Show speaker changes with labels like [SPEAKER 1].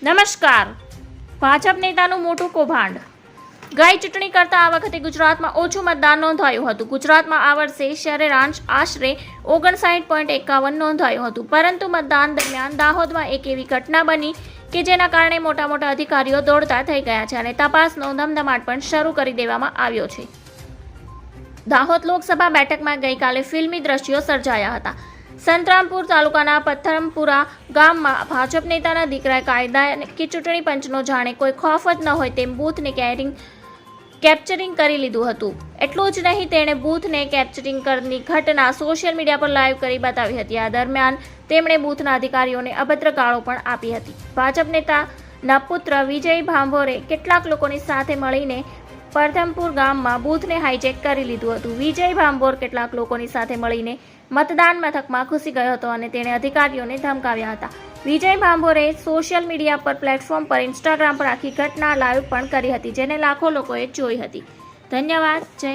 [SPEAKER 1] નમસ્કાર. ભાજપ નેતાનું મોટું કૌભાંડ. ગઈ ચૂંટણી કરતાં આ વખતે ગુજરાતમાં ઓછું મતદાન નોંધાયું હતું. ગુજરાતમાં આ વર્ષે સરેરાશ આશરે 59.51 નોંધાયું હતું. પરંતુ મતદાન દરમિયાન દાહોદમાં એક એવી ઘટના બની કે જેના કારણે મોટા અધિકારીઓ દોડતા થઈ ગયા છે અને તપાસનો ધમધમાટ પણ શરૂ કરી દેવામાં આવ્યો છે. દાહોદ લોકસભા બેઠકમાં ગઈકાલે ફિલ્મી દ્રશ્યો સર્જાયા હતા. સંતરામપુર તાલુકાના પથ્થરમપુરા ગામમાં ભાજપ નેતાના દીકરાએ કાયદા કે ચૂંટણી પંચનો જાણે કોઈ ખોફ જ ન હોય તેમ બૂથને કેપ્ચરિંગ કરી લીધું હતું. એટલું જ નહીં, તેણે બૂથને કેપ્ચરિંગ કરની ઘટના સોશિયલ મીડિયા પર લાઈવ કરી બતાવી હતી. આ દરમિયાન તેમણે બૂથના અધિકારીઓને અભદ્ર ગાળો પણ આપી હતી. ભાજપ નેતાના પુત્ર વિજય ભાંભોરે કેટલાક લોકોની સાથે મળીને પરથમપુર ગામમાં બૂથને હાઈજેક કરી લીધું હતું. વિજય ભાંભોર કેટલાક લોકોની સાથે મળીને મતદાન મથકમાં ઘૂસી ગયો હતો અને તેણે અધિકારીઓને ધમકાવ્યા હતા. વિજય ભાંભોરે સોશિયલ મીડિયા પર પ્લેટફોર્મ પર ઇન્સ્ટાગ્રામ પર આખી ઘટના લાઈવ પણ કરી હતી, જેને લાખો લોકોએ જોઈ હતી. ધન્યવાદ. જય